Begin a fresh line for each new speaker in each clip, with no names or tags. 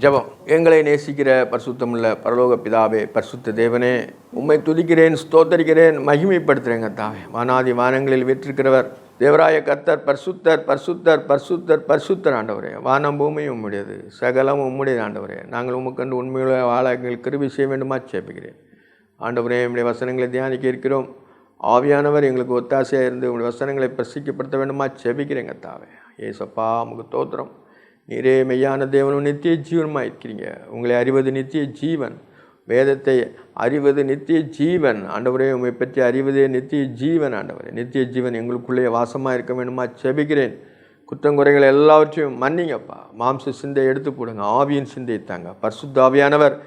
ஜெபம். எங்களை நேசிக்கிற பரிசுத்தமுள்ள பரலோக பிதாவே, பரிசுத்த தேவனே, உம்மை துதிக்கிறேன், ஸ்தோத்தரிக்கிறேன், மகிமைப்படுத்துகிறேன். கர்த்தாவே, வானாதி வானங்களில் வீற்றிருக்கிறவர் தேவராய கர்த்தர் பரிசுத்தர், பரிசுத்தர், பரிசுத்தர், பரிசுத்தர். ஆண்டவரே, வானம் பூமியும் உம்முடையது, சகலம் உம்முடையது. ஆண்டவரே, நாங்கள் உமக்கண்டு உண்மையுள்ள வாழ எங்கள் கிருபை செய்ய வேண்டுமா ஜெபிக்கிறேன். ஆண்டவரே, உம்முடைய வசனங்களை தியானிக்க இருக்கிறோம். ஆவியானவர் எங்களுக்கு ஒத்தாசையாக இருந்து உங்களுடைய வசனங்களை பிரசிக்கப்படுத்த வேண்டுமா ஜெபிக்கிறேன். கர்த்தாவே, ஏசப்பா உமக்கு தோத்திரம். நீரே மெய்யான தேவனும் நித்திய ஜீவனுமாக இருக்கிறீங்க. உங்களை அறிவது நித்திய ஜீவன், வேதத்தை அறிவது நித்திய ஜீவன். ஆண்டவரே, உண்மை பற்றி அறிவதே நித்திய ஜீவன். ஆண்டவரே, நித்திய ஜீவன் எங்களுக்குள்ளே வாசமாக இருக்க வேண்டுமா ஜெபிக்கிறேன். குற்றங்குறைகள் எல்லாவற்றையும் மன்னிங்கப்பா. மாம்ச சிந்தை எடுத்து போடுங்க, ஆவியின் சிந்தை தாங்க. பரிசுத்த ஆவியானவர்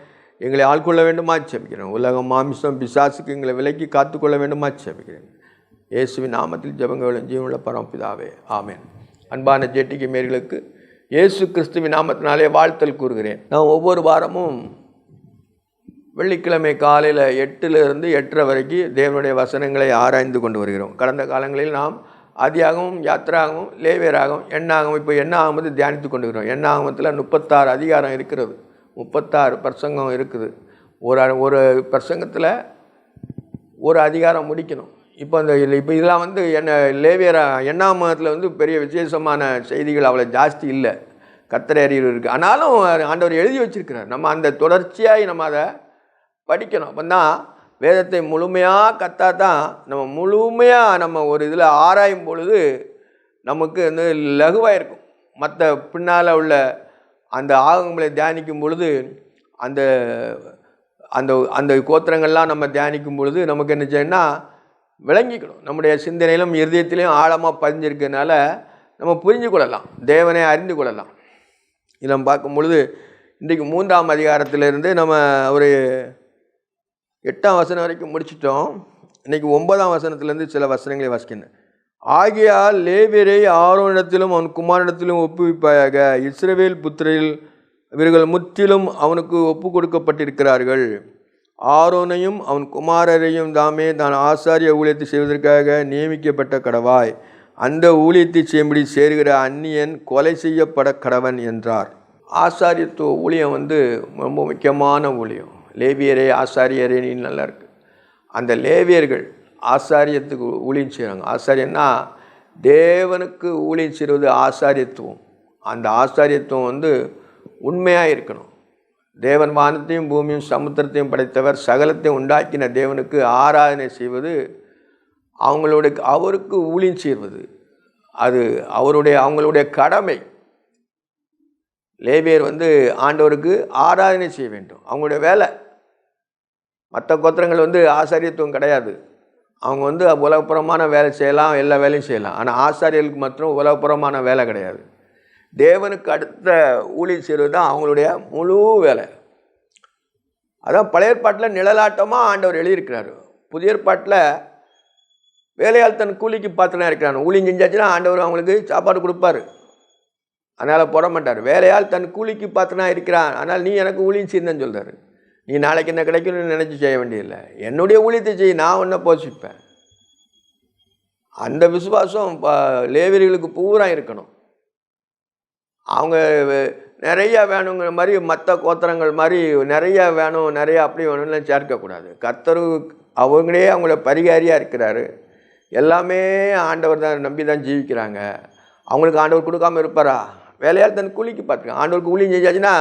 எங்களை ஆட்கொள்ள வேண்டுமா ஜெபிக்கிறேன். உலகம் மாமிசம் பிசாசுக்கு எங்களை விலக்கி காத்துக்கொள்ள வேண்டுமா ஜெபிக்கிறேன். இயேசுவின் நாமத்தில் ஜெபங்களும் ஜீவனுள்ள பரமபிதாவே, ஆமென். அன்பான ஜேடிகே மேர்களுக்கு இயேசு கிறிஸ்துவின் நாமத்தினாலே வாழ்த்தல் கூறுகிறேன். நான் ஒவ்வொரு வாரமும் வெள்ளிக்கிழமை காலையில் 8லிருந்து 8:30 வரைக்கும் தேவனுடைய வசனங்களை ஆராய்ந்து கொண்டு வருகிறோம். கடந்த காலங்களில் நாம் ஆதியாகமும், யாத்திராகமும், லேவியராகவும், எண்ணாகமும், இப்போ எண்ணாகமத்தை தியானித்து கொண்டு வருகிறோம். எண்ணாகமத்தில் 36 அதிகாரம் இருக்கிறது, 36 பிரசங்கம் இருக்குது. ஒரு பிரசங்கத்தில் ஒரு அதிகாரம் முடிக்கணும். இப்போ இதெல்லாம் லேவியரா எண்ணாகமத்தில் பெரிய விசேஷமான செய்திகள் அவ்வளோ ஜாஸ்தி இல்லை, கர்த்தர் அறிவு இருக்குது. ஆனாலும் ஆண்டவர் எழுதி வச்சிருக்கிறார். நம்ம அந்த தொடர்ச்சியாக நம்ம அதை படிக்கணும். அப்போ தான் வேதத்தை முழுமையாக கற்றா தான் நம்ம ஒரு இதில் ஆராயும் பொழுது நமக்கு லகுவாக இருக்கும். மற்ற பின்னால் உள்ள அந்த ஆகங்களை தியானிக்கும் பொழுது அந்த அந்த அந்த கோத்திரங்கள்லாம் நம்ம தியானிக்கும் பொழுது நமக்கு என்ன செய்யணும்னா விளங்கிக்கணும். நம்முடைய சிந்தனையிலும் இருதயத்திலையும் ஆழமாக பதிஞ்சிருக்கிறதுனால நம்ம புரிஞ்சு கொள்ளலாம், தேவனை அறிந்து கொள்ளலாம். இதை நம்ம பார்க்கும் பொழுது இன்றைக்கு 3ஆம் அதிகாரத்திலிருந்து நம்ம ஒரு 8ஆம் வசனம் வரைக்கும் முடிச்சிட்டோம். இன்றைக்கி 9ஆம் வசனத்திலேருந்து சில வசனங்களை வாசிக்கின்றேன். ஆகையால் லேவியரை ஆரோனிடத்திலும் அவன் குமாரனிடத்திலும் ஒப்புவிப்பாயாக. இஸ்ரவேல் புத்திரில் இவர்கள் முற்றிலும் அவனுக்கு ஒப்பு கொடுக்கப்பட்டிருக்கிறார்கள். ஆரோனையும் அவன் குமாரரையும் தாமே தான் ஆசாரிய ஊழியத்தை செய்வதற்காக நியமிக்கப்பட்ட கடவாய். அந்த ஊழியத்தை செய்யும்படி சேருகிற அந்நியன் கொலை செய்யப்பட கடவன் என்றார். ஆசாரியத்துவ ஊழியம் ரொம்ப முக்கியமான ஊழியம். லேவியரே ஆசாரியரே நீ நல்லா இருக்கு. அந்த லேவியர்கள் ஆசாரியத்துக்கு ஊழியம் செய்கிறாங்க. ஆசாரியன்னா தேவனுக்கு ஊழியம் செய்வது ஆசாரியத்துவம். அந்த ஆசாரியத்துவம் உண்மையாக இருக்கணும். தேவன் வானத்தையும் பூமியும் சமுத்திரத்தையும் படைத்தவர், சகலத்தையும் உண்டாக்கின தேவனுக்கு ஆராதனை செய்வது, அவருக்கு ஊழியம் செய்வது, அது அவங்களுடைய கடமை. லேவியர் ஆண்டவருக்கு ஆராதனை செய்ய வேண்டும், அவங்களுடைய வேலை. மற்ற கோத்திரங்கள் ஆசாரியத்துவம் கிடையாது. அவங்க உலகப்புறமான வேலை செய்யலாம், எல்லா வேலையும் செய்யலாம். ஆனால் ஆசாரியர்களுக்கு மாத்திரம் உலகப்புறமான வேலை கிடையாது. தேவனுக்கு அடுத்த ஊழியம் செய்வது தான் அவங்களுடைய முழு வேலை. அதான் பழைய ஏற்பாட்டில் நிழலாட்டமாக ஆண்டவர் எழுதியிருக்கிறார். புதிய ஏற்பாட்டில் வேலையால் தன் கூலிக்கு பாத்திரனா இருக்கிறான். ஊழியம் செஞ்சாச்சுன்னா ஆண்டவர் அவங்களுக்கு சாப்பாடு கொடுப்பாரு, அதனால் போட மாட்டார். வேலையால் தன் கூலிக்கு பாத்திரனா இருக்கிறான், ஆனால் நீ எனக்கு ஊழியம் செய்யணுன்னு சொல்கிறாரு. நீ நாளைக்கு என்ன கிடைக்கணும்னு நினச்சி செய்ய வேண்டியதில்லை, என்னுடைய ஊழியத்தை செய்ய, நான் ஒன்றை போஷிப்பேன். அந்த விசுவாசம் லேவியர்களுக்கு பூரா இருக்கணும். அவங்க நிறையா வேணுங்கிற மாதிரி மற்ற கோத்திரங்கள் மாதிரி நிறையா வேணும், நிறையா அப்படி வேணும்லாம் சேர்க்கக்கூடாது. கர்த்தர் அவங்களே அவங்கள பரிகாரியாக இருக்கிறாரு. எல்லாமே ஆண்டவர் தான் நம்பி தான் ஜீவிக்கிறாங்க. அவங்களுக்கு ஆண்டவர் கொடுக்காமல் இருப்பாரா? வேலையால் தன் கூலிக்கு பார்த்துருக்காங்க. ஆண்டவருக்கு ஊழியம் செஞ்சாச்சுன்னா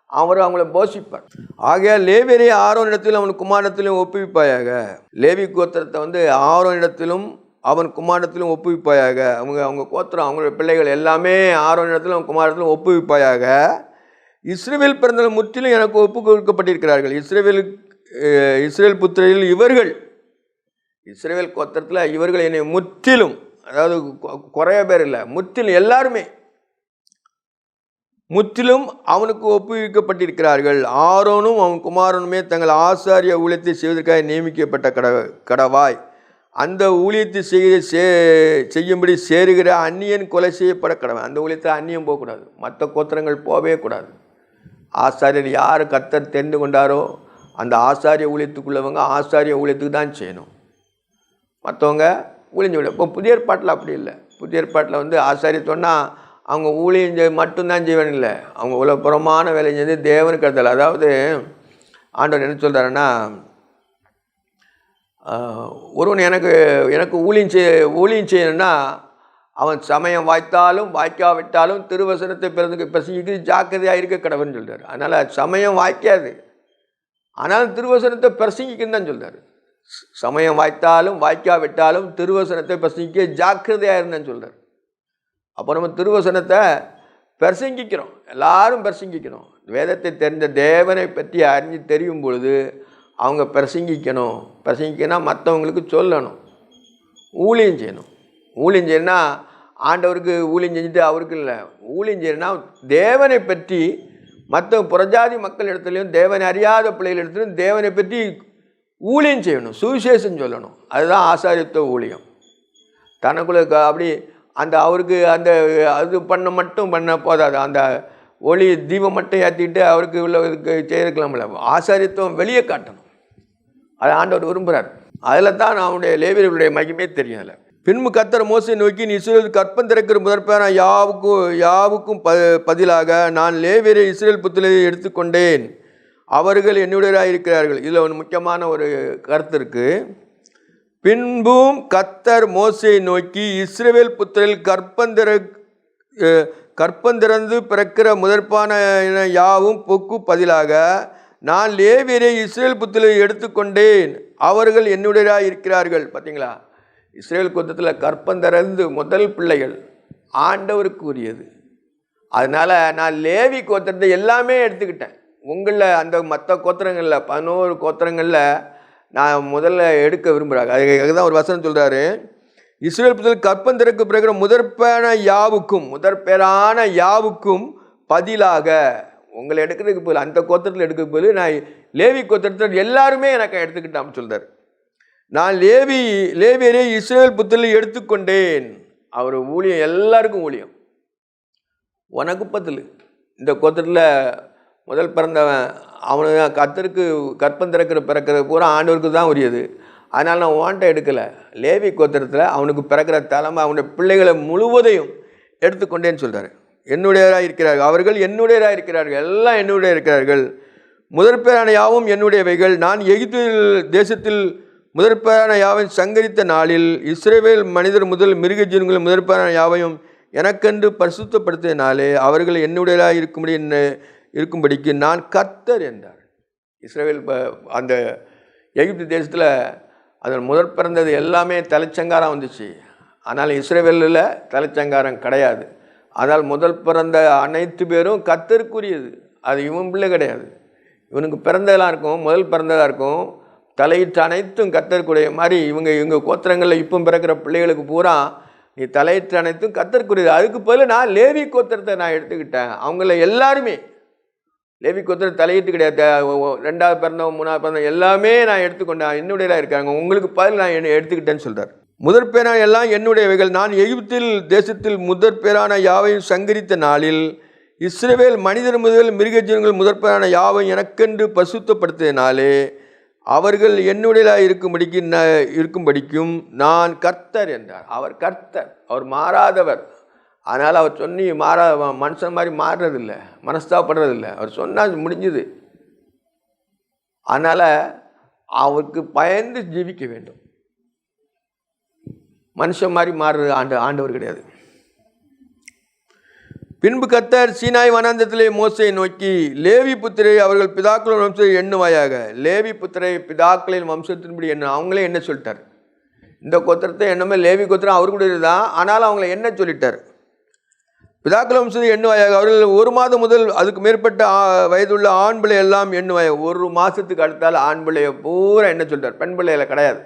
அவர் அவங்கள போஷிப்பார். ஆகையா லேவியரை ஆரோனிடத்திலும் அவன் குமாரத்திலும் ஒப்புவிப்பாயாக. லேவி கோத்திரத்தை ஆரோனிடத்திலும் அவன் குமாரத்திலும் ஒப்புவிப்பாயாக. அவங்க கோத்திரம், அவங்களுடைய பிள்ளைகள் எல்லாமே ஆரோனிடத்திலும் அவன் குமாரத்திலும் ஒப்புவிப்பாயாக. இஸ்ரவேல் பிறந்தவர்கள் முற்றிலும் எனக்கு ஒப்பு கொடுக்கப்பட்டிருக்கிறார்கள். இஸ்ரவேல் புத்திரில் இவர்கள், இஸ்ரவேல் கோத்திரத்தில் இவர்கள் என்னை முற்றிலும், அதாவது குறைய பேர் இல்லை, முற்றிலும் எல்லாருமே முற்றிலும் அவனுக்கு ஒப்புவிக்கப்பட்டிருக்கிறார்கள். ஆரோனும் அவன் குமாரனுமே தங்கள் ஆசாரிய ஊழியத்தை செய்வதற்காக நியமிக்கப்பட்ட கடவாய். அந்த ஊழியத்தை செய்யும்படி சேருகிற அந்நியன் கொலை செய்யப்பட கடவன். அந்த ஊழியத்தில் அந்நியம் போகக்கூடாது, மற்ற கோத்திரங்கள் போகவே கூடாது. ஆசாரியர் யார் கர்த்தர் தெரிந்து கொண்டாரோ அந்த ஆசாரிய ஊழியத்துக்குள்ளவங்க ஆசாரிய ஊழியத்துக்கு தான் செய்யணும், மற்றவங்க ஊழியம். இப்போ புதிய ஏற்பாட்டில் அப்படி இல்லை. புதிய ஏற்பாட்டில் ஆசாரியத்தோன்னா அவங்க ஊழியம் மட்டும்தான் செய்வேன் இல்லை, அவங்க உலகப்புறமான வேலை செஞ்சு தேவனுக்கு அடுத்தல. அதாவது ஆண்டவர் என்ன சொல்கிறாருன்னா, ஒருவன் எனக்கு ஊழியம் செய்யணும்னா அவன் சமயம் வாய்த்தாலும் வாய்க்காவிட்டாலும் திருவசனத்தை பிரசங்கிக்கு ஜாக்கிரதையாக இருக்க கடவுள்னு சொல்கிறார். அதனால் சமயம் வாய்க்காது, ஆனாலும் திருவசனத்தை பிரசங்கிக்குன்னு தான் சொல்கிறார். சமயம் வாய்த்தாலும் வாய்க்காவிட்டாலும் திருவசனத்தை பிரசங்கிக்க ஜாக்கிரதையாக இருந்தான்னு சொல்கிறார். அப்போ நம்ம திருவசனத்தை பிரசங்கிக்கிறோம், எல்லாரும் பிரசங்கிக்கணும். வேதத்தை தெரிந்த தேவனை பற்றி அறிஞ்சு தெரியும் பொழுது அவங்க பிரசங்கிக்கணும். மற்றவங்களுக்கு சொல்லணும், ஊழியம் செய்யணும். ஊழியம் செய்யணும்னா ஆண்டவருக்கு ஊழியம் செஞ்சுட்டு அவருக்கு இல்லை, ஊழியம் செய்யணும்னா தேவனை பற்றி மற்ற புறஜாதி மக்கள் இடத்துலையும் தேவனை அறியாத பிள்ளைகள் இடத்துலையும் தேவனை பற்றி ஊழியம் செய்யணும், சுவிசேஷம் சொல்லணும். அதுதான் ஆசாரியத்துவ ஊழியம். தனக்குள்ள அப்படி அந்த அவருக்கு அந்த அது பண்ண போதாது, அந்த ஒளி தீபம் மட்டும் ஏற்றிக்கிட்டு அவருக்கு உள்ள செய்திருக்கலாம்ல. ஆசாரியத்துவம் வெளியே காட்டணும், அதை ஆண்டவர் விரும்புகிறார். அதில் தான் அவனுடைய லேவியர்களுடைய மகிமே தெரியும். அதில் பின்பு கர்த்தர் மோசேயை நோக்கி, நீ இஸ்ரவேல் கற்பம் திறக்கிற முதற்பேரான யாவுக்கும் பதிலாக நான் லேவியரை இஸ்ரவேல் புத்திரரை எடுத்துக்கொண்டேன், அவர்கள் என்னுடையராக இருக்கிறார்கள். இதில் ஒரு முக்கியமான ஒரு கருத்து இருக்குது. பின்பும் கர்த்தர் மோசேயை நோக்கி, இஸ்ரவேல் புத்திரரில் கற்பந்திறந்து பிறக்கிற முதற்பான யாவும் பொக்கு பதிலாக நான் லேவியரை இஸ்ரவேல் புத்திரரை எடுத்துக்கொண்டேன், அவர்கள் என்னுடையராக இருக்கிறார்கள். பார்த்தீங்களா, இஸ்ரவேல் கோத்திரத்தில் கற்பந்திறந்து முதல் பிள்ளைகள் ஆண்டவருக்கு உரியது. அதனால் நான் லேவி கோத்திரத்தை எல்லாமே எடுத்துக்கிட்டேன். உங்களில் அந்த மற்ற கோத்திரங்களில் 11 கோத்திரங்களில் நான் முதல்ல எடுக்க விரும்புகிறாங்க. அதுக்காக தான் ஒரு வசனம் சொல்கிறாரு, இஸ்ரவேல் புத்திரரில் கற்பந்திறக்கு பிறகு முதற்பேரான யாவுக்கும் பதிலாக உங்களை எடுக்கிறதுக்கு பதில், அந்த கோத்திரத்தில் எடுக்கிறதுக்கு பதில் நான் லேவி கோத்திரத்தில் எல்லாருமே எனக்கு எடுத்துக்கிட்டான்னு சொல்கிறார். நான் லேவியரை இஸ்ரவேல் புத்திரரில் எடுத்துக்கொண்டேன். அவர் ஊழியம் எல்லாருக்கும் ஊழியம். உனக்கு பதில் இந்த கோத்திரத்தில் முதல் பிறந்தவன் அவனுக்கு கர்த்தருக்கு கற்பம் பிறக்கிறது பூரா ஆண்டவருக்கு தான் உரியது. அதனால் நான் ஓன்ட்ட எடுக்கலை. லேவி கோத்திரத்தில் அவனுக்கு பிறக்கிற தலைமை அவனுடைய பிள்ளைகளை முழுவதையும் எடுத்துக்கொண்டேன்னு சொல்கிறார். என்னுடையராக இருக்கிறார்கள், அவர்கள் என்னுடையராக இருக்கிறார்கள், எல்லாம் என்னுடைய இருக்கிறார்கள். முதற்பேரான யாவும் என்னுடையவைகள். நான் எகிப்து தேசத்தில் முதற்பேரான யாவை சங்கரித்த நாளில் இஸ்ரவேல் மனிதர் முதல் மிருக ஜீவன்கள் முதற்பேரான யாவையும் எனக்கென்று பரிசுத்தப்படுத்தினாலே அவர்கள் என்னுடையராக இருக்கும்படிக்கு நான் கர்த்தர் என்றார். இஸ்ரவேல் அந்த எகிப்து தேசத்தில் அதன் முதற் பிறந்தது எல்லாமே தலைச்சங்காரம் வந்துச்சு. ஆனால் இஸ்ரவேலில் தலைச்சங்காரம் கிடையாது. அதனால் முதல் பிறந்த அனைத்து பேரும் கர்த்தருக்குரியது. அது இவன் பிள்ளை கிடையாது. இவனுக்கு பிறந்ததெல்லாம் இருக்கும், முதல் பிறந்ததாக இருக்கும். தலையிட்டு அனைத்தும் கர்த்தருக்குரிய மாதிரி இவங்க கோத்திரங்களில் இப்போ பிறக்கிற பிள்ளைகளுக்கு பூரா நீ தலையிட்டு அனைத்தும் கர்த்தருக்குரியது. அதுக்கு பதில் நான் லேவி கோத்திரத்தை நான் எடுத்துக்கிட்டேன். அவங்கள எல்லாருமே லேவி கோத்திரம் தலையிட்டு கிடையாது. 2வது பிறந்தவன் 3வது பிறந்தவன் எல்லாமே நான் எடுத்துக்கொண்டேன், என்னுடையதாக இருக்காங்க. உங்களுக்கு பதில் நான் எடுத்துக்கிட்டேன்னு சொல்கிறார். முதற்பேரான எல்லாம் என்னுடையவைகள். நான் எகிப்தில் தேசத்தில் முதற்பேரான யாவையும் சங்கரித்த நாளில் இஸ்ரவேல் மனிதர் முதல் மிருகஜீவன்கள் முதற்பேரான யாவை எனக்கென்று பரிசுத்தப்படுத்தினாலே அவர்கள் என்னுடையதாக இருக்கும்படிக்கும் நான் கர்த்தர் என்றார். அவர் கர்த்தர், அவர் மாறாதவர். அதனால் அவர் சொன்னி மனுஷன் மாதிரி மாறுறதில்லை, மனஸ்தாபப்படுறதில்லை. அவர் சொன்னால் முடிஞ்சுது. அதனால் அவருக்கு பயந்து ஜீவிக்க வேண்டும். மனுஷன் மாதிரி மாறுறது ஆண்டவர் கிடையாது. பின்பு கர்த்தர் சீனாய் வனாந்தரத்திலே மோசேயை நோக்கி, லேவி புத்திரை அவர்கள் பிதாக்களின் வம்சத்தை எண்ணுவாயாக. லேவி புத்திரை பிதாக்களின் வம்சத்தின்படி என்ன அவங்களே என்ன சொல்லிட்டார். இந்த கோத்திரத்தை என்னமே லேவி கோத்திரம் அவரு கூட தான், ஆனாலும் அவங்கள என்ன சொல்லிட்டார். பிதாக்கள் வம்சத்தை எண்ணுவாயாக. அவர்கள் 1 மாதம் முதல் அதுக்கு மேற்பட்ட வயதுள்ள ஆண் பிள்ளை எல்லாம் எண்ணுவாயாக. 1 மாதத்துக்கு அடுத்தால் ஆண் பிள்ளையை பூரா என்ன சொல்லிட்டார். பெண் பிள்ளைகளை கிடையாது.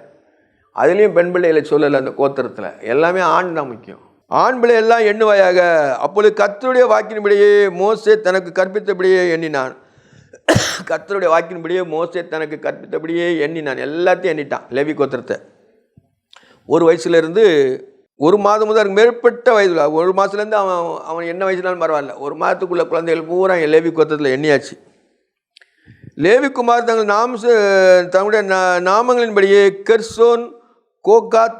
அதுலேயும் பெண் பிள்ளைகளை சொல்லலை. அந்த கோத்திரத்தில் எல்லாமே ஆண் தான் முக்கியம். ஆண் பிள்ளை எல்லாம் எண்ணுவாயாக. அப்பொழுது கர்த்தருடைய வாக்கின்படியே மோசே தனக்கு கற்பித்தபடியே எண்ணினான். கர்த்தருடைய வாக்கின்படியே மோசே தனக்கு கற்பித்தபடியே எண்ணினான். எல்லாத்தையும் எண்ணிட்டான். லேவி கோத்திரத்தை 1 வயசுலேருந்து 1 மாதம் முதல் மேற்பட்ட வயதில் 1 மாதத்துலேருந்து அவன் என்ன வயசுனாலும் பரவாயில்ல. 1 மாதத்துக்குள்ள குழந்தைகள் பூரா லேவி கோத்திரத்தில் எண்ணியாச்சு. லேவி குமார் தங்களுடைய நாமங்களின்படியே கெர்சோன், கோகாத்,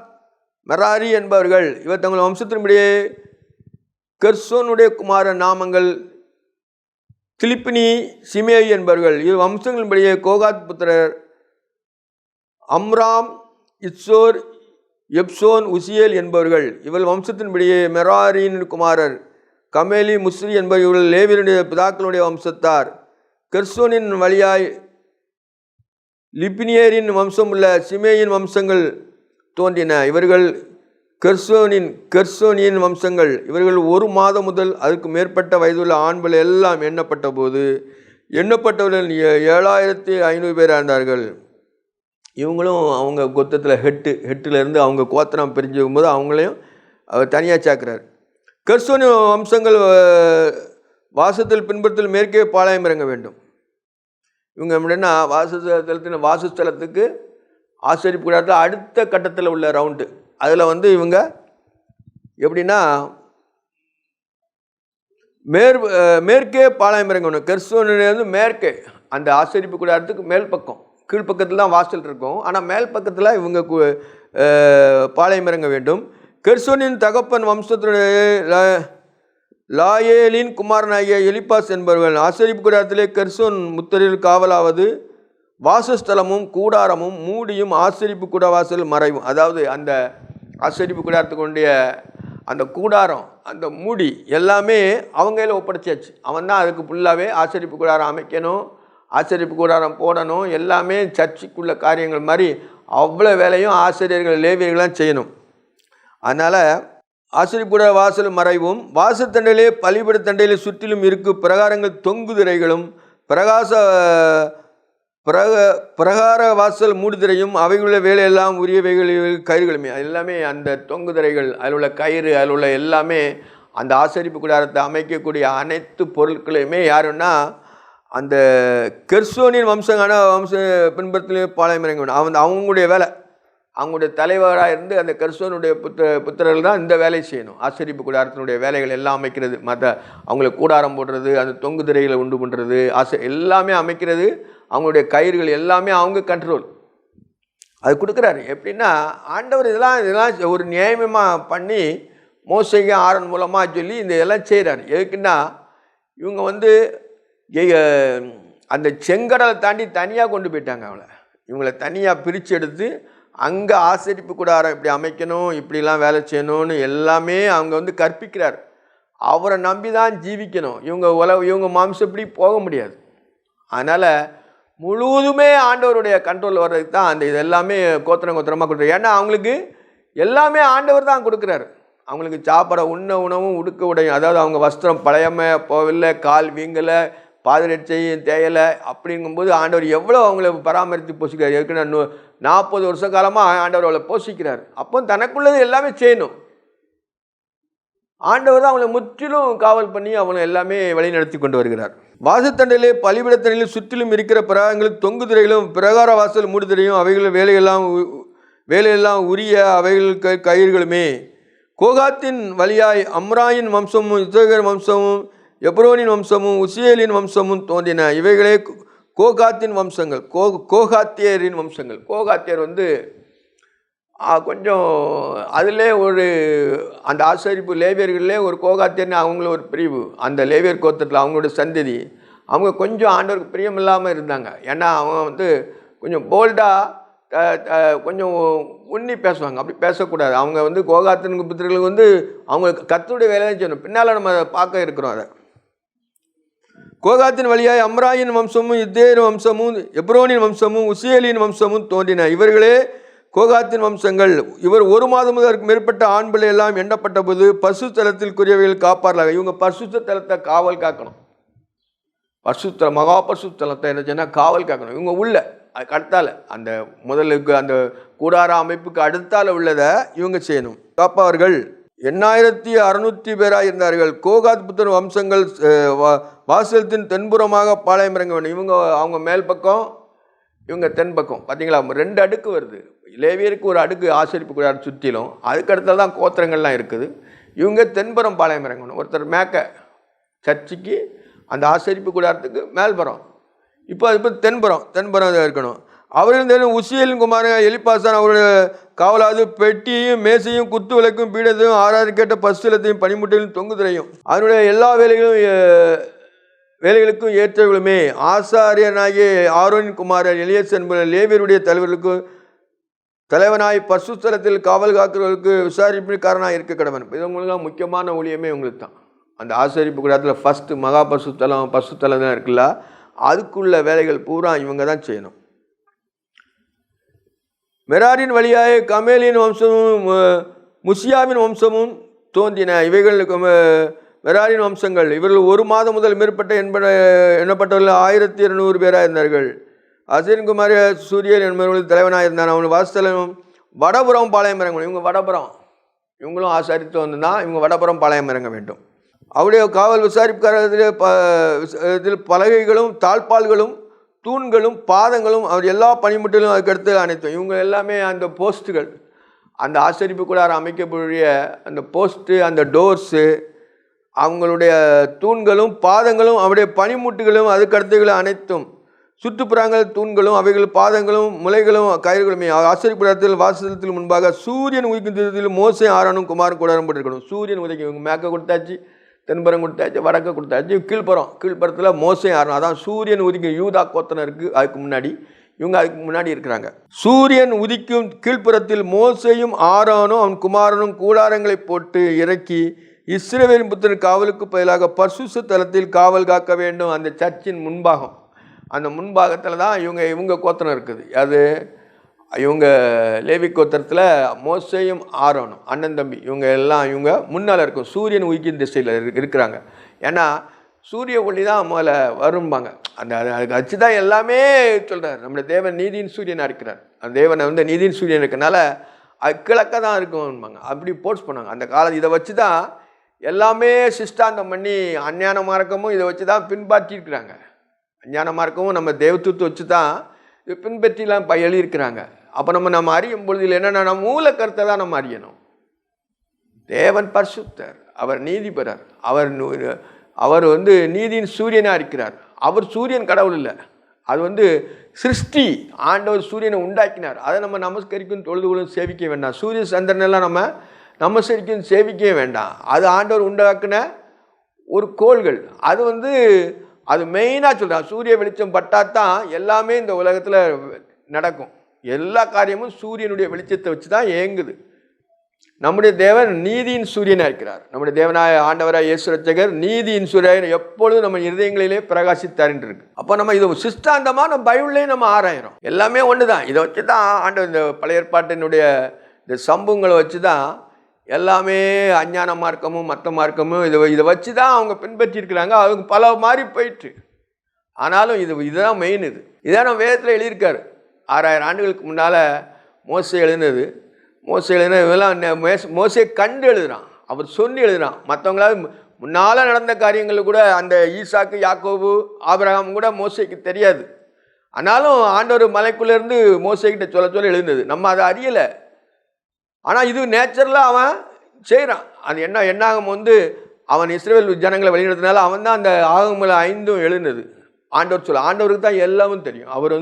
மெராரி என்பவர்கள். இவர் தங்கள் வம்சத்தின்படியே கெர்சோனுடைய குமாரன் நாமங்கள் திலிப்பினி, சிமேயி என்பவர்கள். இது வம்சங்களின்படியே கோகாத் புத்திரர் அம்ராம், இத்சோர், எப்சோன், உசியேல் என்பவர்கள். இவள் வம்சத்தின்படியே மெராரியின் குமாரர் கமேலி, முஸ்ரி என்பவர்கள் லேவியருடைய பிதாக்களுடைய வம்சத்தார். கெர்சோனின் வழியாய் லிபினியரின் வம்சம் உள்ள சிமேயின் வம்சங்கள் தோன்றின. இவர்கள் கெர்சோனியின் வம்சங்கள். இவர்கள் 1 மாதம் முதல் அதுக்கு மேற்பட்ட வயதுள்ள ஆண்கள் எல்லாம் எண்ணப்பட்ட போது எண்ணப்பட்டவர்கள் 7500 பேராக இருந்தார்கள். இவங்களும் அவங்க கொத்தத்தில் ஹெட்டிலேருந்து அவங்க கோத்திரம் பிரிஞ்சு போது அவங்களையும் அவர் தனியாக சேர்க்கிறார். கெர்சோனி வம்சங்கள் வாசத்தில் பின்பற்றல் மேற்கே பாளையம் இறங்க வேண்டும். இவங்க எப்படின்னா வாசஸ்தலத்துக்கு ஆசரிப்பு கூடாரத்தில் அடுத்த கட்டத்தில் உள்ள ரவுண்டு. அதில் இவங்க எப்படின்னா மேற்கே பாளையம் இறங்கணும். கெர்சோனிலேருந்து மேற்கே அந்த ஆசரிப்பு கூடாரத்துக்கு மேல் பக்கம், கீழ்ப்பக்கத்தில் தான் வாசல் இருக்கும். ஆனால் மேல் பக்கத்தில் இவங்க பாளையம் இறங்க வேண்டும். கெர்சோனின் தகப்பன் வம்சத்தினுடைய லாயேலின் குமாரனாகிய எலிப்பாஸ் என்பவர்கள். ஆசரிப்பு கூடாரத்திலே கெர்சோன் முத்தரில் காவலாவது வாசஸ்தலமும் கூடாரமும் மூடியும் ஆசரிப்பு கூட வாசல் மறைவும். அதாவது அந்த ஆசரிப்பு கூடாரத்துக்குடைய அந்த கூடாரம், அந்த மூடி எல்லாமே அவங்கள ஒப்படைச்சாச்சு. அவன் தான் அதுக்கு ஃபுல்லாகவே ஆசரிப்பு கூடாரம் அமைக்கணும், ஆசரிப்பு கூடாரம் போடணும், எல்லாமே சர்ச்சுக்குள்ள காரியங்கள் மாதிரி அவ்வளோ வேலையும் ஆசிரியர்கள் லேவியர்களாம் செய்யணும். அதனால் ஆசரிப்பு கூடார வாசல் மறைவும் வாசத்தண்டையிலே பலிபீட தண்டையிலே சுற்றிலும் இருக்கும் பிரகாரங்கள் தொங்கு திரைகளும் பிரகார வாசல் மூடுதிரையும் அவைகளுள்ள வேலையெல்லாம் உரியவைகள் கயிறுகளுமே. எல்லாமே அந்த தொங்கு திரைகள், அதில் உள்ள கயிறு, அதில் உள்ள எல்லாமே அந்த ஆசரிப்பு கூடாரத்தை அமைக்கக்கூடிய அனைத்து பொருட்களையுமே யாருன்னா அந்த கெர்சோனின் வம்ச பின்பற்றிலே பாளையம் இறங்க வேண்டும். அவங்களுடைய வேலை, அவங்களுடைய தலைவராக இருந்து அந்த கெர்சோனுடைய புத்திரர்கள் தான் இந்த வேலையை செய்யணும். ஆசரிப்பு கூடாரத்தினுடைய வேலைகள் எல்லாம் அமைக்கிறது, மற்ற அவங்களுக்கு கூடாரம் போடுறது, அந்த தொங்கு திரைகளை உண்டு பண்ணுறது, எல்லாமே அமைக்கிறது, அவங்களுடைய கயிறுகள் எல்லாமே அவங்க கண்ட்ரோல். அது கொடுக்குறாரு. எப்படின்னா ஆண்டவர் இதெல்லாம் ஒரு நியமமாக பண்ணி மோசைக்கு ஆரன் மூலமாக சொல்லி இந்த எல்லாம் செய்கிறார். எதுக்குன்னா இவங்க அந்த செங்கடலை தாண்டி தனியாக கொண்டு போயிட்டாங்க. இவங்களை தனியாக பிரித்து எடுத்து அங்கே ஆசரிப்பு கூடாரம் இப்படி அமைக்கணும், இப்படிலாம் வேலை செய்யணும்னு எல்லாமே அவங்க கற்பிக்கிறார். அவரை நம்பி தான் ஜீவிக்கணும். இவங்க மாம்சப்படி போக முடியாது. அதனால் முழுவதுமே ஆண்டவருடைய கண்ட்ரோல் வர்றதுக்கு தான் அந்த இது எல்லாமே கோத்திரமாக கொடுக்குறாரு. ஏன்னா அவங்களுக்கு எல்லாமே ஆண்டவர் தான் கொடுக்குறாரு. அவங்களுக்கு சாப்பிட உணவும் உடுக்க உடையும், அதாவது அவங்க வஸ்திரம் பழையமை போகவில்லை, கால் வீங்கலை, பாதரட்சையும் தேயலை. அப்படிங்கும்போது ஆண்டவர் எவ்வளோ அவங்கள பராமரித்து போஷிக்கிறார். ஏற்கனவே 40 வருஷ காலமாக ஆண்டவர் அவளை போஷிக்கிறார். அப்போ தனக்குள்ளது எல்லாமே செய்யணும். ஆண்டவர் தான் அவங்களை முற்றிலும் காவல் பண்ணி அவனை எல்லாமே வழி நடத்தி கொண்டு வருகிறார். வாசத்தண்டையிலே பலிபீடத்தண்டையிலே சுற்றிலும் இருக்கிற பிரகாரங்களில் தொங்கு திரைகளும் பிரகார வாசல் மூடுதிரையும் அவைகள் வேலையெல்லாம் உரிய அவைகள் கயிறுகளுமே. கோகாத்தின் வழியாய் அம்ராயின் வம்சமும் இஸ்ரவேல் வம்சமும் எப்ரோனின் வம்சமும் உசியேலின் வம்சமும் தோன்றின. இவைகளே கோகாத்தின் வம்சங்கள், கோகாத்தியரின் வம்சங்கள். கோகாத்தியர் கொஞ்சம் அதிலே அந்த ஆசரிப்பு லேவியர்களே ஒரு கோகாத்தியர்னு அவங்கள ஒரு பிரிவு. அந்த லேவியர் கோத்திரத்தில் அவங்களோட சந்ததி அவங்க கொஞ்சம் ஆண்டவருக்கு பிரியமில்லாமல் இருந்தாங்க. ஏன்னா அவங்க கொஞ்சம் போல்டாக கொஞ்சம் உண்ணி பேசுவாங்க. அப்படி பேசக்கூடாது. அவங்க கோகாத்தின் புத்திரர்களுக்கு அவங்க கர்த்தருடைய வேலையை செய்யணும். பின்னால் நம்ம பார்க்க இருக்கிறோம். அதை கோகாத்தின் வழியாய் அம்ராயின் வம்சமும் இத்தேர் வம்சமும் எப்ரோனின் வம்சமும் உசியேலின் வம்சமும் தோன்றின. இவர்களே கோகாத்தின் வம்சங்கள். இவர் 1 மாதம் முதல் மேற்பட்ட ஆண்கள் எல்லாம் எண்ணப்பட்ட போது பரிசுத்தலத்திற்குரியவைகள் காப்பார்களாக. இவங்க பரிசுத்தலத்தை காவல் காக்கணும். மகா பரிசுத்தலத்தை என்ன செய்யணும், காவல் காக்கணும். இவங்க உள்ள அதுக்கு அடுத்தால அந்த முதலுக்கு அந்த கூடார அமைப்புக்கு அடுத்தால உள்ளதை இவங்க செய்யணும். காப்பார்கள் 8600 பேராக இருந்தார்கள். கோகாத் புத்தர் வம்சங்கள் வாசலத்தின் தென்புறமாக பாளையம் இறங்க வேண்டும். அவங்க மேல் பக்கம், இவங்க தென்பக்கம். பார்த்தீங்களா, 2 அடுக்கு வருது. லேவியருக்கு ஒரு அடுக்கு ஆசரிப்பு கூடாரம் சுற்றிலும், அதுக்கடுத்தால் தான் கோத்திரங்கள்லாம் இருக்குது. இவங்க தென்புறம் பாளையம் இறங்கணும். ஒருத்தர் மேக்க சர்ச்சுக்கு அந்த ஆசரிப்பு கூடாரத்துக்கு மேல்புறம், இப்போ அது தென்புறம் இருக்கணும். அவர்கள் உசியலின் குமாரன் எலிப்பாசான் அவருடைய காவலாவது பெட்டியையும் மேசையும் குத்து விளக்கும் பீடத்தையும் ஆராதிக்கேட்ட பசுலத்தையும் பனிமுட்டையும் தொங்குதுறையும் அதனுடைய எல்லா வேலைகளுக்கும் ஏற்றவர்களுமே ஆசாரியனாகிய ஆரோனின் குமாரன் எலியேசர் என்பவர் லேவியருடைய தலைவனாய் பசுஸ்தலத்தில் காவல் காக்கிறவர்களுக்கு விசாரிப்புக்காரனாக இருக்க கடவன். இது உங்களுக்கு முக்கியமான ஊழியமே உங்களுக்கு தான். அந்த ஆசரிப்பு கூடத்தில் ஃபஸ்ட்டு மகா பசுத்தலம் தான் இருக்குல்ல, அதுக்குள்ள வேலைகள் பூரா இவங்க தான் செய்யணும். மெராரின் வழியாக கமேலியின் வம்சமும் முசியாவின் வம்சமும் தோன்றின. இவைகளுக்கு மெராரின் வம்சங்கள். இவர்கள் 1 மாதம் முதல் மேற்பட்ட எண்ணப்பட்டவர்கள் 1200 பேராக இருந்தார்கள். அசரின் குமார சூரியன் என்பவர்கள் தலைவனாக இருந்தான். அவன் வாசஸ்தலம் வடபுறம் பாளையம் இறங்க. இவங்க வடபுறம், இவங்களும் ஆசாரித்து வந்து தான் இவங்க வடபுறம் பாளையம் இறங்க வேண்டும். அவருடைய காவல் விசாரிப்புக்காரத்தில் பலகைகளும் தாழ்பால்களும் தூண்களும் பாதங்களும் அவர் எல்லா பணிமுட்டிலும் அதுக்கடுத்து அனைத்தும். இவங்க எல்லாமே அந்த போஸ்ட்டுகள், அந்த ஆசரிப்பு கூடார அமைக்கக்கூடிய அந்த போஸ்ட்டு, அந்த டோர்ஸு, அவங்களுடைய தூண்களும் பாதங்களும் அவருடைய பனிமுட்டுகளும் அதுக்கடுத்துகளும் அனைத்தும், சுற்றுப்புறங்கள் தூண்களும் அவைகள் பாதங்களும் முளைகளும் கயிறுகளுமே ஆசரிப்புடத்தில் வாசலத்தில் முன்பாக சூரியன் உதிக்கும் திசையில் மோசே ஆரோனும் குமாரும் கூடாரம் போட்டிருக்கணும். சூரியன் உதிக்கும். இவங்க மேற்க கொடுத்தாச்சு, தென்புறம் கொடுத்தாச்சு, வடக்க கொடுத்தாச்சு, கீழ்ப்புறத்தில் மோசே ஆரோன். அதான் சூரியன் உதிக்கும். யூதா கோத்தனை இருக்குது அதுக்கு முன்னாடி, இவங்க அதுக்கு முன்னாடி இருக்கிறாங்க. சூரியன் உதிக்கும் கீழ்ப்புறத்தில் மோசேயும் ஆரோனும் அவன் குமாரனும் கூடாரங்களை போட்டு இறக்கி இஸ்ரவேலின் புத்திரன் காவலுக்கு பதிலாக பரிசுத்த தலத்தில் காவல் காக்க வேண்டும். அந்த சர்ச்சின் முன்பாகம், அந்த முன்பாகத்தில் தான் இவங்க கோத்திரம் இருக்குது. அது இவங்க லேவி கோத்திரத்தில் மோசேயும் ஆரோனும் அண்ணன் தம்பி இவங்க முன்னால் இருக்கும். சூரியன் உதிக்கும் திசையில் இருக்கிறாங்க. ஏன்னா சூரிய ஒளி தான் முதல்ல வரும்பாங்க. அதுக்கு வச்சு தான் எல்லாமே சொல்கிறார். நம்முடைய தேவன் நீதியின் சூரியனாக இருக்கிறார். அந்த தேவனை நீதியின் சூரியன் இருக்கனால அது கிழக்க தான் இருக்கும்பாங்க. அப்படி போர்ஸ் பண்ணாங்க அந்த காலம். இதை வச்சு தான் எல்லாமே சிஷ்டாந்தம் பண்ணி அஞ்ஞான மார்க்கமும் இதை வச்சு தான் பின்பற்றிருக்கிறாங்க. அஞ்ஞான மார்க்கமும் நம்ம தேவத்துவத்தை வச்சு தான் இது பின்பற்றிலாம் எழுதியிருக்கிறாங்க. அப்போ நம்ம அறியும் பொழுது என்னென்னா நம்ம மூல கருத்தை தான் நம்ம அறியணும். தேவன் பரிசுத்தர், அவர் நீதிபரர், அவர் நீதியின் சூரியனாக இருக்கிறார். அவர் சூரியன் கடவுள் இல்லை, அது சிருஷ்டி. ஆண்டவர் சூரியனை உண்டாக்கினார். அதை நம்ம நமஸ்கரிக்கும் தொழுதுகளும் சேவிக்க வேண்டாம். சூரிய சந்திரனெல்லாம் நம்ம நமஸ்கரிக்கும் சேவிக்கவே வேண்டாம். அது ஆண்டவர் உண்டாக்கின ஒரு கோள்கள். அது மெயினாக சொல்கிறான். சூரிய வெளிச்சம் பட்டாத்தான் எல்லாமே இந்த உலகத்தில் நடக்கும். எல்லா காரியமும் சூரியனுடைய வெளிச்சத்தை வச்சு தான் இயங்குது. நம்முடைய தேவன் நீதியின் சூரியனாக இருக்கிறார். நம்முடைய தேவனாய ஆண்டவராக இயேசு ரட்சகர் நீதியின் சூரியன் எப்பொழுதும் நம்ம இருதயங்களிலே பிரகாசித்தார் என்று இருக்கு. அப்போ நம்ம இது சிஷ்டாந்தமாக நம்ம பைபிள்லேயே நம்ம ஆராயிரோம். எல்லாமே ஒன்று தான். இதை வச்சு தான் ஆண்டவர் இந்த பழைய ஏற்பாட்டினுடைய இந்த சம்பவங்களை வச்சு தான் எல்லாமே அஞ்ஞான மார்க்கமும் மற்ற மார்க்கமும் இதை வச்சு தான் அவங்க பின்பற்றிருக்கிறாங்க. அவங்க பல மாதிரி போயிட்டு. ஆனாலும் இதுதான் மெயின். இதான் நம்ம வேதத்தில் எழுதியிருக்காரு. 6000 ஆண்டுகளுக்கு முன்னால் மோசே எழுதினது. இதெல்லாம் மோசே கண்டு எழுதுகிறான், அவர் சொல்லி எழுதுகிறான். மற்றவங்களாவது முன்னால் நடந்த காரியங்கள் கூட அந்த ஈசாக்கு யாக்கோபு ஆபிரகாம் கூட மோசேக்கு தெரியாது. ஆனாலும் ஆண்டவர் மலைக்குள்ளேருந்து மோசேக்கிட்ட சொல்ல எழுதுனது. நம்ம அதை அறியலை. ஆனால் இது நேச்சுரலாக அவன் செய்கிறான். அது என்னாகும் அவன் இஸ்ரவேல் ஜனங்களை வழிநடத்தினால அவன் தான் அந்த ஆகமல 5 எழுதுனது. ஆண்டவருக்கு தான் எல்லாமும் தெரியும். அவர்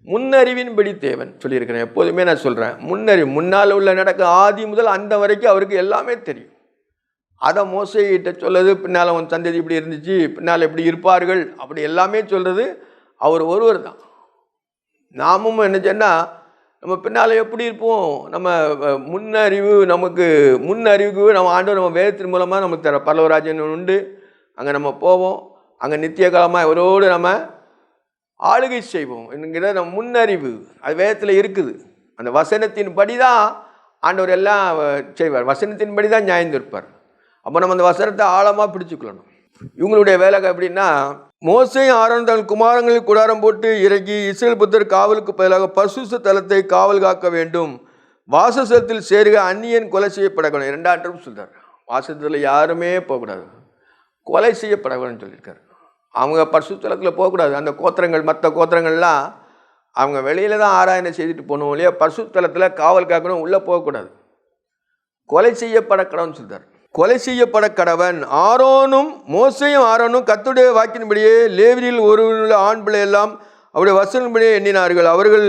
முன்னறிவின்படி தேவன் சொல்லியிருக்கிறேன். எப்போதுமே நான் சொல்கிறேன், முன்னால் உள்ள நடக்க ஆதி முதல் அந்த வரைக்கும் அவருக்கு எல்லாமே தெரியும். அதை மோசேகிட்ட சொல்லுது. பின்னால் அவன் சந்ததி இப்படி இருந்துச்சு, பின்னால் எப்படி இருப்பார்கள், அப்படி எல்லாமே சொல்கிறது அவர் ஒருவர் தான். நாமும் என்ன சொன்னால் நம்ம பின்னால் எப்படி இருப்போம், நம்ம முன்னறிவுக்கு நம்ம ஆண்டவர் நம்ம வேதத்தின் மூலமாக நமக்கு தர பரலோகராஜ்யம் உண்டு. அங்கே நம்ம போவோம். அங்கே நித்திய காலமாக இவரோடு நம்ம ஆளுகை செய்வோம் என்கிற நம்ம முன்னறிவு அது வேதத்தில் இருக்குது. அந்த வசனத்தின் படி தான் ஆண்டவர் எல்லாம் செய்வார். வசனத்தின் படி தான் நியாயந்திருப்பார். அப்போ நம்ம அந்த வசனத்தை ஆழமாக பிடிச்சுக்கொள்ளணும். இவங்களுடைய வேலை எப்படின்னா, மோசேயும் ஆரோனும் தங்கள் குமாரங்களில் கூடாரம் போட்டு இறங்கி இஸ்ரவேல் புத்திரர் காவலுக்கு பதிலாக பரிசுத்த தலத்தை காவல் காக்க வேண்டும். வாசஸ்தலத்தில் சேருக அந்நியன் கொலை செய்யப்படக்கூடாது. 2ஆம் ட்ரிப் சொல்கிறார். வாசஸ்தலத்தில் யாருமே போகக்கூடாது, கொலை செய்யப்படக்கூடாதுன்னு சொல்லியிருக்காரு. அவங்க பரிசுத்தலத்தில் போகக்கூடாது. அந்த கோத்திரங்கள் மற்ற கோத்திரங்கள்லாம் அவங்க வெளியில் தான் ஆராயணை செய்துட்டு போகணும் இல்லையா. பரிசுத்தலத்தில் காவல் காக்கணும், உள்ளே போகக்கூடாது. கொலை செய்யப்படக்கூடாதுன்னு சொல்கிறார். கொலை செய்யப்பட கடவன். மோசேயும் ஆரோனும் கர்த்தருடைய வாக்கின்படியே லேவியரில் ஒரு ஆண் பிள்ளை எல்லாம் அவருடைய வசனப்படி எண்ணினார்கள். அவர்கள்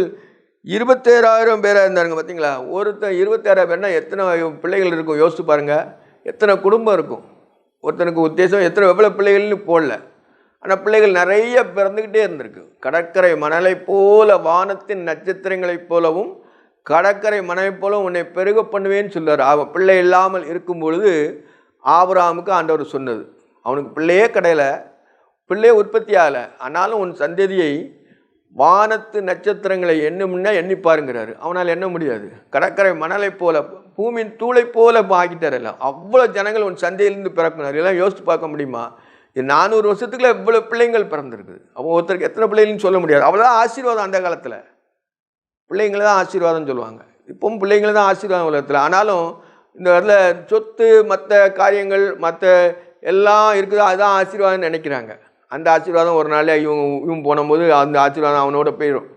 27,000 பேராக இருந்தாருங்க. பார்த்தீங்களா, ஒருத்தன் 26,000 பேர்னா எத்தனை பிள்ளைகள் இருக்கும் யோசிச்சு பாருங்கள். எத்தனை குடும்பம் இருக்கும். ஒருத்தனுக்கு உத்தேசம் எவ்வளோ பிள்ளைகள்னு போடல, ஆனால் பிள்ளைகள் நிறைய பிறந்துக்கிட்டே இருந்திருக்கு. கடற்கரை மணலை போல, வானத்தின் நட்சத்திரங்களைப் போலவும் கடற்கரை மணலை போல உன்னை பெருக பண்ணுவேன்னு சொல்லுவார். அவன் பிள்ளை இல்லாமல் இருக்கும் பொழுது ஆபிரகாமுக்கு ஆண்டவர் சொன்னது. அவனுக்கு பிள்ளையே கிடையல, பிள்ளையே உற்பத்தி ஆகலை, ஆனாலும் உன் சந்ததியை வானத்து நட்சத்திரங்களை எண்ணும்னா எண்ணி பாருங்கிறாரு. அவனால் எண்ண முடியாது. கடற்கரை மணலை போல, பூமியின் தூளை போல ஆக்கிட்டார். எல்லாம் அவ்வளோ ஜனங்கள் உன் சந்தையிலிருந்து பிறப்பினார். எல்லாம் யோசித்து பார்க்க முடியுமா? இது 400 வருஷத்துக்குள்ள இவ்வளோ பிள்ளைங்கள் பிறந்திருக்குது. அப்போ ஒருத்தருக்கு எத்தனை பிள்ளைங்கன்னு சொல்ல முடியாது. அவ்வளோதான் ஆசீர்வாதம். அந்த காலத்தில் பிள்ளைங்களை தான் ஆசீர்வாதம் சொல்லுவாங்க. இப்பவும் பிள்ளைங்களை தான் ஆசீர்வாதம் உலகத்தில். ஆனாலும் இந்த இடத்துல சொத்து, மற்ற காரியங்கள், மற்ற எல்லாம் இருக்குது, அதுதான் ஆசீர்வாதம்னு நினைக்கிறாங்க. அந்த ஆசீர்வாதம் ஒரு நாள் இவன் போனும்போது அந்த ஆசீர்வாதம் அவனோட போயிடும்.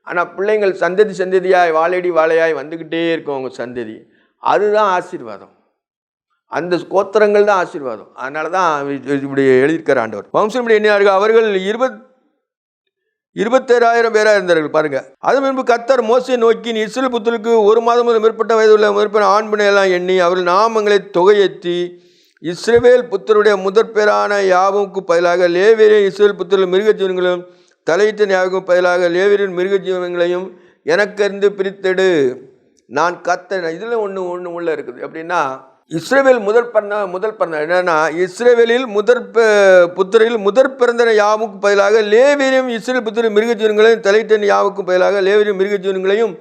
ஆனால் பிள்ளைங்கள் சந்ததி சந்ததியாய் வாழையடி வாழையாய் வந்துக்கிட்டே இருக்கும் அவங்க சந்ததி. அதுதான் ஆசீர்வாதம். அந்த கோத்திரங்கள் தான் ஆசீர்வாதம். அதனால தான் இப்படி எழுதியிருக்கிற ஆண்டவர். வம்சம் இப்படி எண்ணினார்கள். அவர்கள் 27,000 பேராக இருந்தார்கள். பாருங்க. அது முன்பு கர்த்தர் மோசேயை நோக்கி, நீ இஸ்ரவேல் புத்திரருக்கு 1 மாதம் முதல் மேற்பட்ட வயதுள்ள மேற்பட்ட ஆண் பிள்ளையெல்லாம் எண்ணி அவர்கள் நாமங்களை தொகையேற்றி இஸ்ரவேல் புத்தருடைய முதற் பேரான யாவுக்கு பதிலாக லேவியரையும் இஸ்ரவேல் புத்தரின் மிருக ஜீவன்களையும் தலையிட்ட யாவுக்கும் பதிலாக லேவியரின் மிருக ஜீவன்களையும் எனக்கறிந்து பிரித்தெடு, நான் கர்த்தர். இதில் ஒன்று உள்ள இருக்குது. எப்படின்னா, இஸ்ரவேல் முதல் பிறந்த என்னன்னா, இஸ்ரவேலில் புத்திரில் முதற் பிறந்த யாவுக்கு பதிலாக லேவியரையும் இஸ்ரவேல் புத்தரின் மிருக ஜீவன்களையும் தலையிட்ட யாவுக்கும் பதிலாக லேவியரின் மிருக ஜீவன்களையும்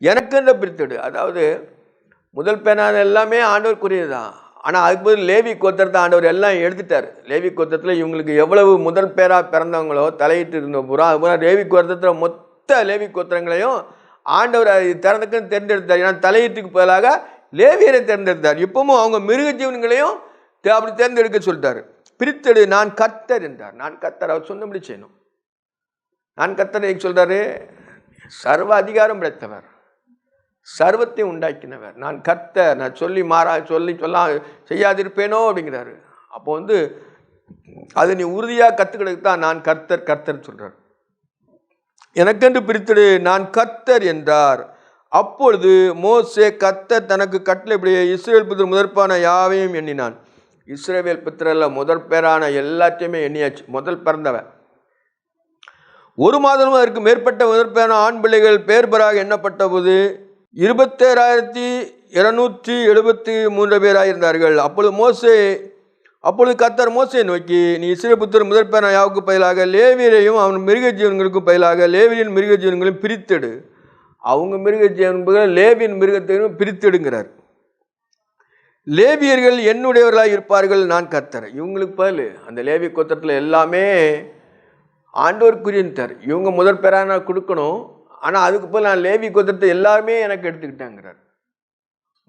எனக்கென்று பிரித்தெடு. அதாவது முதல் பேரான எல்லாமே ஆண்டவருக்குரியதுதான். ஆனால் அதுக்கு பதில் லேவி கோத்திரத்தை ஆண்டவர் எல்லாம் எடுத்துட்டார். லேவி கோத்திரத்தில் இவங்களுக்கு எவ்வளவு முதல் பேராக பிறந்தவங்களோ தலையிட்டு இருந்த பூரா லேவி கோத்திரத்தில் மொத்த லேவி கோத்திரங்களையும் ஆண்டவர் திறந்துக்குன்னு தேர்ந்தெடுத்தார். ஏன்னா தலையீட்டுக்கு பதிலாக லேவியரை தேர்ந்தெடுத்தார். இப்பவும் அவங்க மிருக ஜீவன்களையும் அப்படி தேர்ந்தெடுக்க சொல்லிட்டார். பிரித்தெடு, நான் கர்த்தர் என்றார். நான் கர்த்தர், அவர் சொன்னபடி செய்யணும். நான் கர்த்தர் சொல்றாரு, சர்வ அதிகாரம் படைத்தவர், சர்வத்தை உண்டாக்கினவர், நான் கர்த்தர், நான் சொல்ல செய்யாதிருப்பேனோ அப்படிங்கிறாரு. அப்போ அது நீ உறுதியாக கற்றுக்கிட்டு தான் நான் கர்த்தர் சொல்றார். எனக்கென்று பிரித்தெடு, நான் கர்த்தர் என்றார். அப்பொழுது மோசே கர்த்தர் தனக்கு கட்டளைப்படியே இஸ்ரவேல் புத்திரர் முதற்பான யாவையும் எண்ணினான். இஸ்ரவேல் புத்திரரில் முதற் பேரான எல்லாத்தையுமே எண்ணியாச்சு. முதல் பிறந்தவன் 1 மாதமும் அதற்கு மேற்பட்ட முதற்பேரான ஆண் பிள்ளைகள் பேர் பெறாக எண்ணப்பட்ட போது 27,273 பேராக இருந்தார்கள். அப்பொழுது கர்த்தர் மோசேயை நோக்கி, நீ இஸ்ரவேல் புத்திரர் முதற்பேரான யாவுக்கு பதிலாக லேவியரையும் அவன் மிருக ஜீவன்களுக்கும் பதிலாக லேவியரின் மிருக ஜீவன்களையும் பிரித்தெடு. அவங்க மிருக ஜீவன்கள் லேவியின் மிருகத்தையும் பிரித்தெடுங்கிறார். லேவியர்கள் என்னுடையவர்களாக இருப்பார்கள், நான் கர்த்தர். இவங்களுக்கு பதில் அந்த லேவி கோத்திரத்தில் எல்லாமே ஆண்டவருக்குரியன்ட்டார். இவங்க முதற் பேரான கொடுக்கணும், ஆனால் அதுக்கு பதில் நான் லேவி கோத்திரத்தை எல்லாருமே எனக்கு எடுத்துக்கிட்டேங்கிறார்.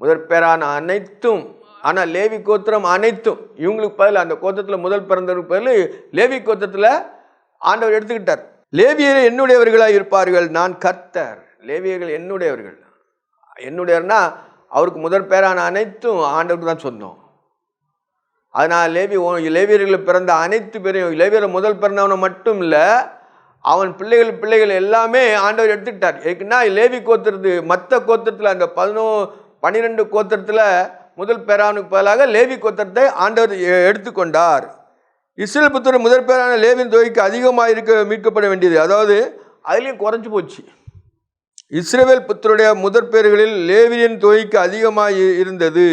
முதற் பேரான அனைத்தும், ஆனால் லேவி கோத்திரம் அனைத்தும் இவங்களுக்கு பதில் அந்த கோத்திரத்தில் முதல் பிறந்தவருக்கு பதில் லேவி கோத்திரத்தில் ஆண்டவர் எடுத்துக்கிட்டார். லேவியர்கள் என்னுடையவர்களாக இருப்பார்கள், நான் கர்த்தர். லேவியர்கள் என்னுடையவர்னா அவருக்கு முதற் பேரான அனைத்தும் ஆண்டவருக்கு தான் சொந்தம். அதனால் லேவியர்கள் பிறந்த அனைத்து பேரையும், லேவியர் முதல் பிறந்தவனை மட்டும் இல்லை, அவன் பிள்ளைகள் எல்லாமே ஆண்டவர் எடுத்துக்கிட்டார். ஏன்னா லேவி கோத்திரத்து மற்ற கோத்திரத்தில் அந்த 12 கோத்திரத்தில் முதல் பேரானுக்கு பதிலாக லேவி கோத்திரத்தை ஆண்டவர் எடுத்துக்கொண்டார். இஸ்ரவேல் புத்திரர் முதற் பேரான லேவியின் தொகைக்கு அதிகமாக மீட்கப்பட வேண்டியது. அதாவது அதுலேயும் குறைஞ்சி போச்சு. இஸ்ரவேல் புத்திரருடைய முதற் பேர்களில் லேவியின் தொகைக்கு அதிகமாக இருந்தது.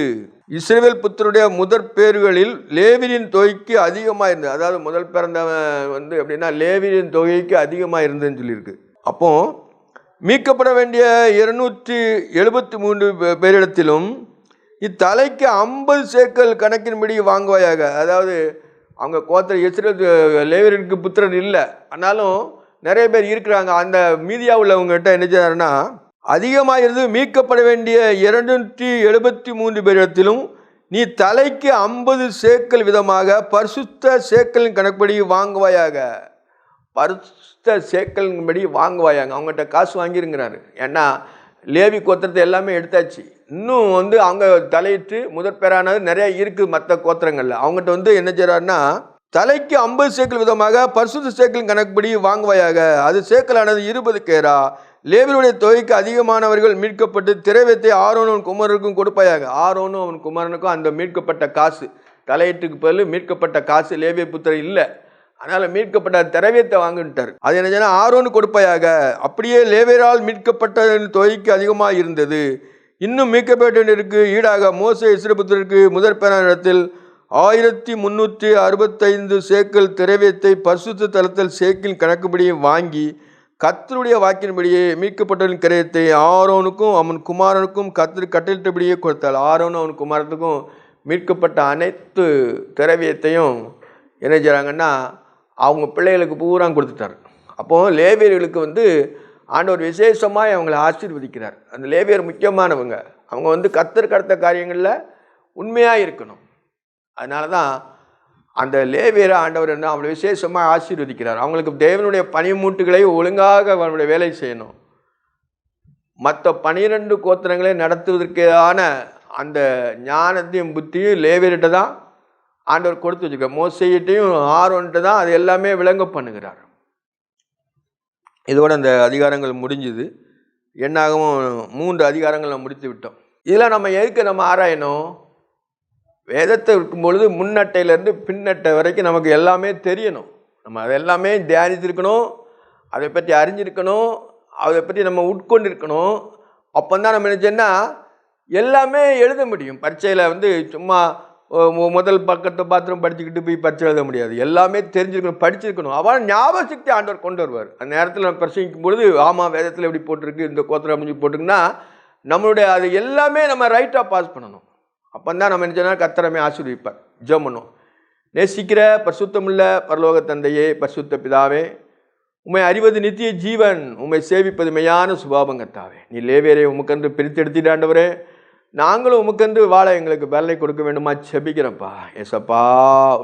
இஸ்ரவேல் புத்திரருடைய முதற் பேர்களில் லேவியின் தொகைக்கு அதிகமாக இருந்தது. அதாவது முதல் பிறந்தவன் எப்படின்னா லேவியின் தொகைக்கு அதிகமாக இருந்ததுன்னு சொல்லியிருக்கு. அப்போ மீட்கப்பட வேண்டிய 273 பேரிடத்திலும் இத்தலைக்கு 50 சேக்கல் கணக்கின்படி வாங்குவாயாக. அதாவது அவங்க கோத்திர இஸ்ரவேல் லேவியருக்கு புத்திரர் இல்லை, ஆனாலும் நிறைய பேர் இருக்கிறாங்க. அந்த மீதியா உள்ளவங்ககிட்ட என்ன செய்றாருன்னா, அதிகமாக இருந்து மீட்கப்பட வேண்டிய 273 பேரிடத்திலும் நீ தலைக்கு 50 சேக்கல் விதமாக பரிசுத்த சேக்கலின் கணக்குப்படி வாங்குவாயாக. பரிசுத்த சேக்கலின்படி வாங்குவாயாங்க. அவங்ககிட்ட காசு வாங்கிருங்கிறாரு. ஏன்னா லேவி கோத்திரத்தை எல்லாமே எடுத்தாச்சு. இன்னும் அவங்க தலையிட்டு முதற் பேரானது நிறைய இருக்குது மற்ற கோத்திரங்களில். அவங்ககிட்ட என்ன செய்கிறாருன்னா, தலைக்கு 50 சேக்கல் விதமாக பரிசுத்த சேக்கலின் கணக்குப்படி வாங்குவாயாக. அது சேக்கலானது 20 கேரா. லேவியருடைய தொகைக்கு அதிகமானவர்கள் மீட்கப்பட்டு திரவியத்தை ஆரோனும் குமாரனுக்கும் கொடுப்பாயாக. ஆரோனும் அவன் குமாரனுக்கும் அந்த மீட்கப்பட்ட காசு, தலையீட்டுக்கு பதில் மீட்கப்பட்ட காசு லேவிய புத்திரர் இல்லை, அதனால் மீட்கப்பட்ட திரவியத்தை வாங்கிட்டார். அது என்ன சொன்னால் ஆரோனு கொடுப்பாயாக. அப்படியே லேவியரால் மீட்கப்பட்ட தொகைக்கு அதிகமாக இருந்தது. இன்னும் மீட்கப்பட்டவருக்கு ஈடாக மோசே இஸ்ரவேலருக்கு முதற்பேரான இடத்தில் 1365 சேக்கல் திரவியத்தை பரிசுத்த தலத்தில் சேக்கில் கணக்குப்படியும் வாங்கி கர்த்தருடைய வாக்கின்படியே மீட்கப்பட்டவர்களின் கிரயத்தை ஆரோனுக்கும் அவன் குமாரனுக்கும் கர்த்தர் கட்டளிட்டபடியே கொடுத்தாள். ஆரோனும் அவன் குமாரனுக்கும் மீட்கப்பட்ட அனைத்து திரவியத்தையும் என்ன செய்கிறாங்கன்னா அவங்க பிள்ளைகளுக்கு பூரா கொடுத்துட்டார். அப்போது லேவியர்களுக்கு ஆண்டவர் விசேஷமாக அவங்களை ஆசீர்வதிக்கிறார். அந்த லேவியர் முக்கியமானவங்க, அவங்க கர்த்தர் கடத்த காரியங்களில் உண்மையாக இருக்கணும். அதனால தான் அந்த லேவியரை ஆண்டவர் அவங்களை விசேஷமாக ஆசீர்வதிக்கிறார். அவங்களுக்கு தேவனுடைய பணிமூட்டுகளை ஒழுங்காக அவனுடைய வேலை செய்யணும். மற்ற 12 கோத்திரங்களை நடத்துவதற்கான அந்த ஞானத்தையும் புத்தியும் லேவியர்கிட்ட தான் ஆண்டவர் கொடுத்து வச்சுருக்கார். மோசேயிட்டையும் ஆரோன்ட்டு தான் அது எல்லாமே விளங்க பண்ணுகிறார். இதோட அந்த அதிகாரங்கள் முடிஞ்சுது. என்னாகவும் 3 அதிகாரங்கள் நம்ம முடித்து விட்டோம். இதெல்லாம் நம்ம எதுக்கு நம்ம ஆராயணும்? வேதத்தை இருக்கும் பொழுது முன்னட்டையிலேருந்து பின்னட்டை வரைக்கும் நமக்கு எல்லாமே தெரியணும். நம்ம அதை எல்லாமே தியானித்திருக்கணும், அதை பற்றி அறிஞ்சிருக்கணும், அதை பற்றி நம்ம உட்கொண்டிருக்கணும். அப்போ தான் நம்ம நினச்சோன்னா எல்லாமே எழுத முடியும். பரீட்சையில் சும்மா முதல் பக்கத்தை பாத்திரம் படிச்சுக்கிட்டு போய் பரீட்சை எழுத முடியாது. எல்லாமே தெரிஞ்சிருக்கணும், படிச்சிருக்கணும். அவன் ஞாபக சக்தி ஆண்டவர் கொண்டு வருவார். அந்த நேரத்தில் நம்ம பிரசங்கிக்கும் பொழுது ஆமாம் வேதத்தில் எப்படி போட்டிருக்கு, இந்த கோத்திரம் அப்படின்னு போட்டிருக்குன்னா நம்மளுடைய அது எல்லாமே நம்ம ரைட்டாக பாஸ் பண்ணணும். அப்போ தான் நம்ம நினச்சோன்னா கர்த்தரமே ஆசீர்வதிப்பார். ஜெபம் பண்ணுவோம். நேசிக்கிற பரிசுத்தமுள்ள பரலோக தந்தையே, பரிசுத்த பிதாவே, உம்மை அறிவது நித்திய ஜீவன், உம்மை சேவிப்பது மெய்யான சுபாவம் கர்த்தாவே. நீ லேவியரை உமக்கென்று பிரித்தெடுத்திட்டாண்டவரே, நாங்களும் உமக்கென்று வாழ எங்களுக்கு பலனை கொடுக்க வேண்டுமா செபிக்கிறப்பா. ஏசப்பா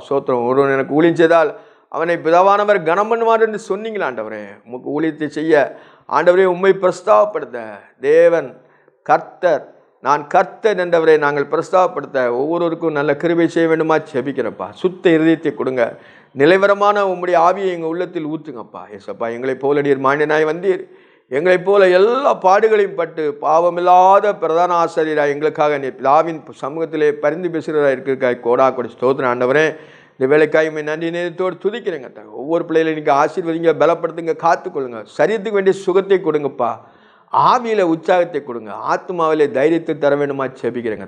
சோத்திரம். ஒருவன் எனக்கு ஊழியம் செய்தால் அவனை பிதாவானவர் கனம் பண்ணுவார் என்று சொன்னீங்களா ஆண்டவரே. உமக்கு ஊழியத்தை செய்ய ஆண்டவரே உம்மை பிரஸ்தாவப்படுத்த தேவன் கர்த்தர், நான் கர்த்தர் என்றவரை நாங்கள் பிரஸ்தாவப்படுத்த ஒவ்வொருவருக்கும் நல்ல கிருபை செய்ய வேண்டுமா செபிக்கிறப்பா. சுத்த இருதயத்தை கொடுங்க, நிலைவரமான உம்முடைய ஆவியை எங்கள் உள்ளத்தில் ஊற்றுங்கப்பா. ஏசப்பா எங்களைப் போல நீர் மாண்டினாய் வந்தீர், எங்களைப் போல எல்லா பாடுகளையும் பட்டு பாவமில்லாத பிரதான ஆசிரியராக எங்களுக்காக நீர் பிதாவின் சமூகத்திலே பரிந்து பேசுகிறதா இருக்கிறக்காய் கோடா கொடி ஸ்தோத்திரம் ஆண்டவரே. இந்த வேலைக்காய் நன்றி நேரத்தோடு துதிக்கிறேங்க. ஒவ்வொரு பிள்ளைகளையும் நீங்கள் ஆசீர்வதிங்க, பலப்படுத்துங்க, காத்துக்கொள்ளுங்க. சரீரத்துக்கு வேண்டிய சுகத்தை கொடுங்கப்பா, ஆவியில் உற்சாகத்தை கொடுங்க, ஆத்மாவிலே தைரியத்தை தர வேண்டுமா செபிக்கிறேங்க.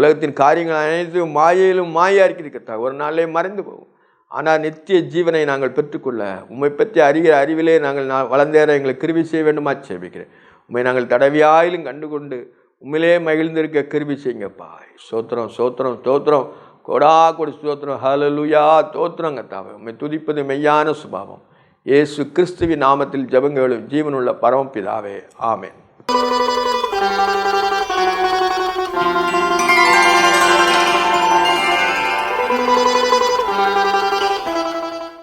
உலகத்தின் காரியங்கள் அனைத்தும் மாயையிலும் மாயா இருக்கிற ஒரு நாளே மறைந்து போகும். ஆனால் நித்திய ஜீவனை நாங்கள் பெற்றுக்கொள்ள உம்மை பற்றி அறிகிற அறிவிலே நாங்கள் வளர்ந்தேற எங்களை கிருபை செய்ய வேண்டுமா செபிக்கிறேன். உண்மை நாங்கள் தடவியாயிலும் கண்டுகொண்டு உண்மையிலே மகிழ்ந்திருக்க கிருபை செய்யுங்கப்பா. சோத்திரம் சோத்திரம் ஸ்தோத்திரம், கோடா கொடி ஸ்தோத்திரம், ஹல்லேலூயா ஸ்தோத்திரம் கர்த்தாவே. உம்மை துதிப்பது மெய்யான சுபாவம். இயேசு கிறிஸ்துவின் நாமத்தில் ஜெபங்களும் ஜீவனுள்ள பரமபிதாவே, ஆமென்.